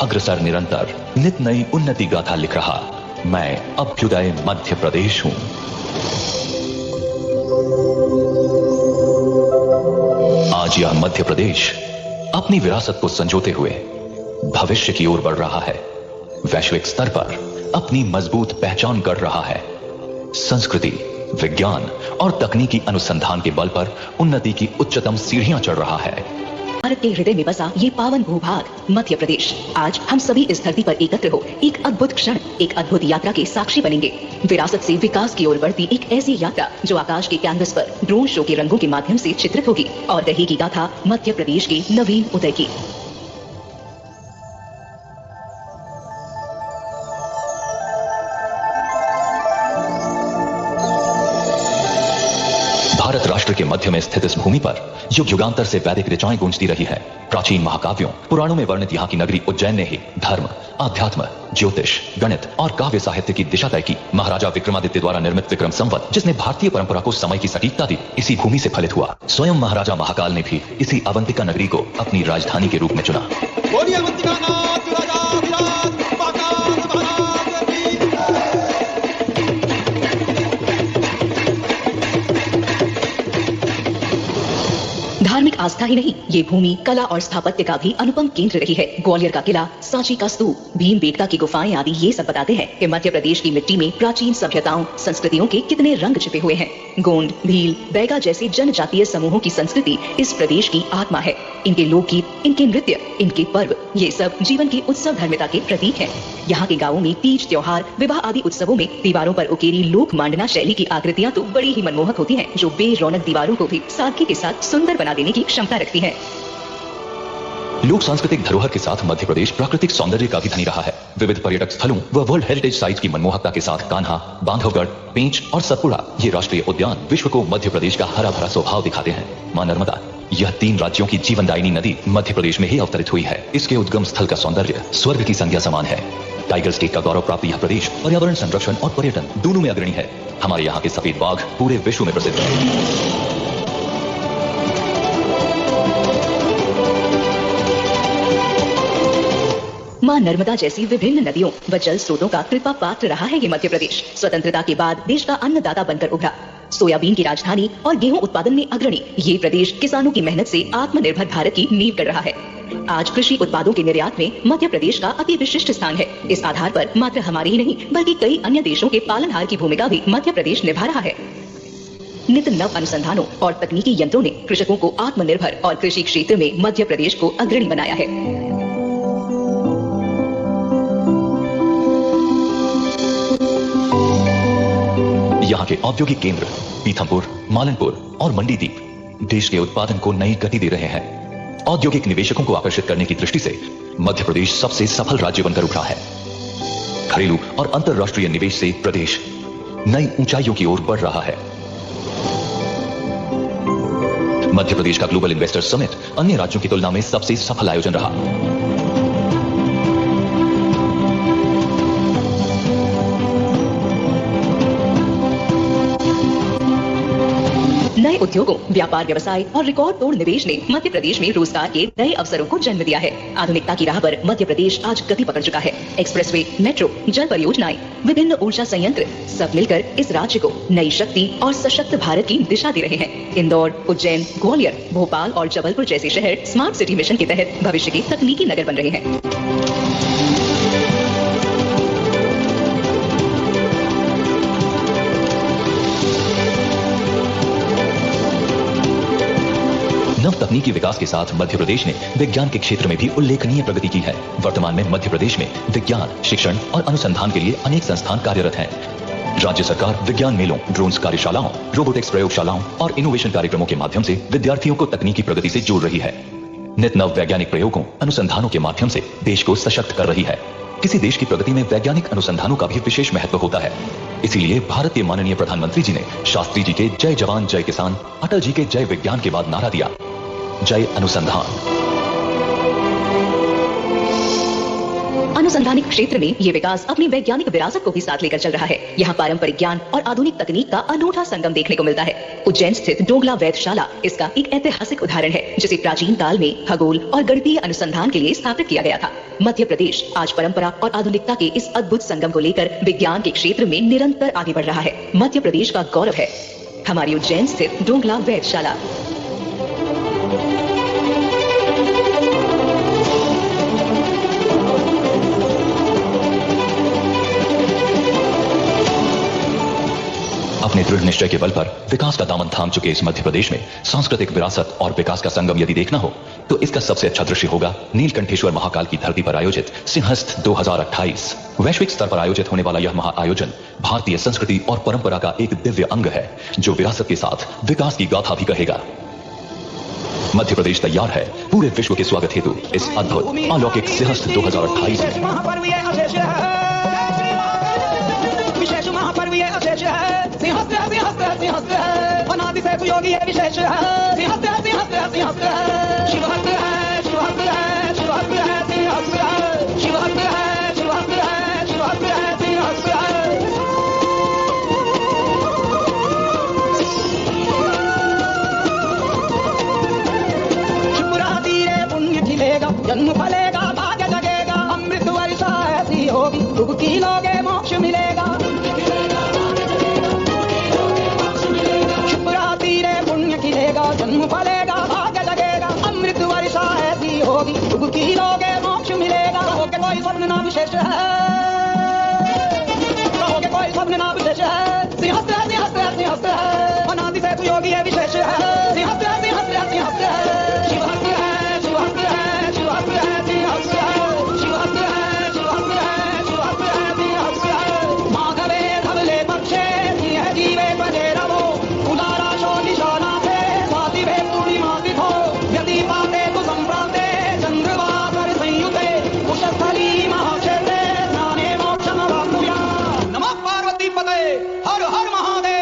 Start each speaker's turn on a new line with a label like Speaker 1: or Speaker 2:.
Speaker 1: अग्रसर निरंतर, नित नई उन्नति गाथा लिख रहा मैं अभ्युदय मध्य प्रदेश हूं। आज यह मध्य प्रदेश अपनी विरासत को संजोते हुए भविष्य की ओर बढ़ रहा है। वैश्विक स्तर पर अपनी मजबूत पहचान गढ़ रहा है। संस्कृति, विज्ञान और तकनीकी अनुसंधान के बल पर उन्नति की उच्चतम सीढ़ियां चढ़ रहा है।
Speaker 2: भारत के हृदय में बसा ये पावन भूभाग मध्य प्रदेश, आज हम सभी इस धरती पर एकत्र हो एक अद्भुत क्षण, एक अद्भुत यात्रा के साक्षी बनेंगे। विरासत से विकास की ओर बढ़ती एक ऐसी यात्रा जो आकाश के कैनवस पर ड्रोन शो के रंगों के माध्यम से चित्रित होगी और रहेगी गाथा मध्य प्रदेश के नवीन उदय की।
Speaker 1: भारत राष्ट्र के मध्य में स्थित इस भूमि पर युग युगांतर से वैदिक ऋचाएं गूंजती रही है। प्राचीन महाकाव्यों, पुराणों में वर्णित यहाँ की नगरी उज्जैन ने ही धर्म, आध्यात्म, ज्योतिष, गणित और काव्य साहित्य की दिशा तय की। महाराजा विक्रमादित्य द्वारा निर्मित विक्रम संवत, जिसने भारतीय परंपरा को समय की सटीकता दी, इसी भूमि से फलित हुआ। स्वयं महाराजा महाकाल ने भी इसी अवंतिका नगरी को अपनी राजधानी के रूप में चुना।
Speaker 2: धार्मिक आस्था ही नहीं, ये भूमि कला और स्थापत्य का भी अनुपम केंद्र रही है। ग्वालियर का किला, सांची का स्तूप, भीमबेटका की गुफाएं आदि ये सब बताते हैं कि मध्य प्रदेश की मिट्टी में प्राचीन सभ्यताओं, संस्कृतियों के कितने रंग छिपे हुए हैं। गोंड, भील, बैगा जैसे जनजातीय समूहों की संस्कृति इस प्रदेश की आत्मा है। इनके लोकगीत, इनके नृत्य, इनके पर्व, ये सब जीवन की उत्सव धर्मिता के प्रतीक हैं। यहाँ के गाँवों में तीज, त्योहार, विवाह आदि उत्सवों में दीवारों पर उकेरी लोक मांडना शैली की आकृतियां तो बड़ी ही मनमोहक होती हैं, जो बेरौनक दीवारों को भी सादगी के साथ सुंदर बना देने की क्षमता रखती है।
Speaker 1: लोक सांस्कृतिक धरोहर के साथ मध्य प्रदेश प्राकृतिक सौंदर्य का भी धनी रहा है। विविध पर्यटक स्थलों व वर्ल्ड हेरिटेज साइट्स की मनमोहकता के साथ कान्हा, बांधवगढ़, पेंच और सतपुड़ा, ये राष्ट्रीय उद्यान विश्व को मध्य प्रदेश का हरा भरा स्वभाव दिखाते हैं। मां नर्मदा, यह 3 राज्यों की जीवनदायिनी नदी मध्य प्रदेश में ही अवतरित हुई है। इसके उद्गम स्थल का सौंदर्य स्वर्ग की संज्ञा समान है। टाइगर स्टेट का गौरव प्राप्त यह प्रदेश पर्यावरण संरक्षण और पर्यटन दोनों में अग्रणी है। हमारे यहाँ के सफेद बाघ पूरे विश्व में प्रसिद्ध है।
Speaker 2: मां नर्मदा जैसी विभिन्न नदियों व जल स्रोतों का कृपा पात्र रहा है ये मध्य प्रदेश। स्वतंत्रता के बाद देश का अन्नदाता बनकर उभरा। सोयाबीन की राजधानी और गेहूं उत्पादन में अग्रणी ये प्रदेश किसानों की मेहनत से आत्मनिर्भर भारत की नींव कर रहा है। आज कृषि उत्पादों के निर्यात में मध्य प्रदेश का अति विशिष्ट स्थान है। इस आधार पर मात्र हमारे ही नहीं बल्कि कई अन्य देशों के पालनहार की भूमिका भी मध्य प्रदेश निभा रहा है। नित नव अनुसंधानों और तकनीकी यंत्रों ने कृषकों को आत्मनिर्भर और कृषि क्षेत्र में मध्य प्रदेश को अग्रणी बनाया है।
Speaker 1: यहाँ के औद्योगिक केंद्र पीथमपुर, मालनपुर और मंडीदीप देश के उत्पादन को नई गति दे रहे हैं। औद्योगिक निवेशकों को आकर्षित करने की दृष्टि से मध्य प्रदेश सबसे सफल राज्य बनकर उभरा है। घरेलू और अंतर्राष्ट्रीय निवेश से प्रदेश नई ऊंचाइयों की ओर बढ़ रहा है। मध्य प्रदेश का ग्लोबल इन्वेस्टर समिट अन्य राज्यों की तुलना में सबसे सफल आयोजन रहा।
Speaker 2: नए उद्योगों, व्यापार व्यवसाय और रिकॉर्ड तोड़ निवेश ने मध्य प्रदेश में रोजगार के नए अवसरों को जन्म दिया है। आधुनिकता की राह पर मध्य प्रदेश आज गति पकड़ चुका है। एक्सप्रेसवे, मेट्रो, जल परियोजनाएं, विभिन्न ऊर्जा संयंत्र सब मिलकर इस राज्य को नई शक्ति और सशक्त भारत की दिशा दे रहे हैं। इंदौर, उज्जैन, ग्वालियर, भोपाल और जबलपुर जैसे शहर स्मार्ट सिटी मिशन के तहत भविष्य के तकनीकी नगर बन रहे हैं।
Speaker 1: नव तकनीकी विकास के साथ मध्य प्रदेश ने विज्ञान के क्षेत्र में भी उल्लेखनीय प्रगति की है। वर्तमान में मध्य प्रदेश में विज्ञान, शिक्षण और अनुसंधान के लिए अनेक संस्थान कार्यरत हैं। राज्य सरकार विज्ञान मेलों, ड्रोन्स कार्यशालाओं, रोबोटिक्स प्रयोगशालाओं और इनोवेशन कार्यक्रमों के माध्यम से विद्यार्थियों को तकनीकी प्रगति से जोड़ रही है। नित नव वैज्ञानिक प्रयोगों, अनुसंधानों के माध्यम से देश को सशक्त कर रही है। किसी देश की प्रगति में वैज्ञानिक अनुसंधानों का भी विशेष महत्व होता है। इसीलिए भारत के माननीय प्रधानमंत्री जी ने शास्त्री जी के जय जवान जय किसान, अटल जी के जय विज्ञान के बाद नारा दिया, जय अनुसंधान।
Speaker 2: अनुसंधानिक क्षेत्र में ये विकास अपनी वैज्ञानिक विरासत को भी साथ लेकर चल रहा है। यहाँ पारंपरिक ज्ञान और आधुनिक तकनीक का अनूठा संगम देखने को मिलता है। उज्जैन स्थित डोंगला वेधशाला इसका एक ऐतिहासिक उदाहरण है, जिसे प्राचीन काल में खगोल और गणितीय अनुसंधान के लिए स्थापित किया गया था। मध्य प्रदेश आज परंपरा और आधुनिकता के इस अद्भुत संगम को लेकर विज्ञान के क्षेत्र में निरंतर आगे बढ़ रहा है। मध्य प्रदेश का गौरव है हमारी उज्जैन स्थित डोंगला वेधशाला।
Speaker 1: अपने दृढ़ निश्चय के बल पर विकास का दामन थाम चुके इस मध्य प्रदेश में सांस्कृतिक विरासत और विकास का संगम यदि देखना हो तो इसका सबसे अच्छा दृश्य होगा नीलकंठेश्वर महाकाल की धरती पर आयोजित सिंहस्थ 2028। वैश्विक स्तर पर आयोजित होने वाला यह महाआयोजन भारतीय संस्कृति और परंपरा का एक दिव्य अंग है, जो विरासत के साथ विकास की गाथा भी कहेगा। मध्य प्रदेश तैयार है पूरे विश्व के स्वागत हेतु इस अद्भुत अलौकिक सिंहस्थ 2028
Speaker 3: अनादि से योगी है विशेष है। सिंहस्थ है, सिंहस्थ है, सिंहस्थ है। शिवहस्त है, शिवहस्त है, शिवहस्त है, सिंहस्थ है। शिवहस्त है, शिवहस्त है, शिवहस्त है, सिंहस्थ है। शिवपुरा तीरे पुण्य खिलेगा, जन्म फलेगा, भाग्य जगेगा, अमृत वर्षा ऐसी होगी, डुबकी लोगे मोक्ष मिलेगा। जन्म फलेगा, भाग्य जगेगा, अमृत वर्षा ऐसी होगी, डुबकी लोगे मोक्ष मिलेगा। कहोगे कोई स्वप्न ना विशेष है, कहोगे कोई स्वप्न ना विशेष है। सिंहस्थ है, सिंहस्थ है, सिंहस्थ है। अनादि से योगी है विशेष है। सिंहस्थ है, सिंहस्थ है, सिंहस्थ है। शिवहस्त है, शिवहस्त है, शिवहस्त है, सिंहस्थ है। शिवहस्त है, शिवहस्त है, शिवहस्त है, सिंहस्थ है। माधवे धवले पक्षे सिंह जीवे बजे रवो, उदारा शो निशाना पाते तु संप्राते चंद्रवाकर संयुते कुशस्थली महाक्षेत्रे स्नाने मोक्षमवाप्नुयात्। नमः पार्वती पते हर हर महादेव।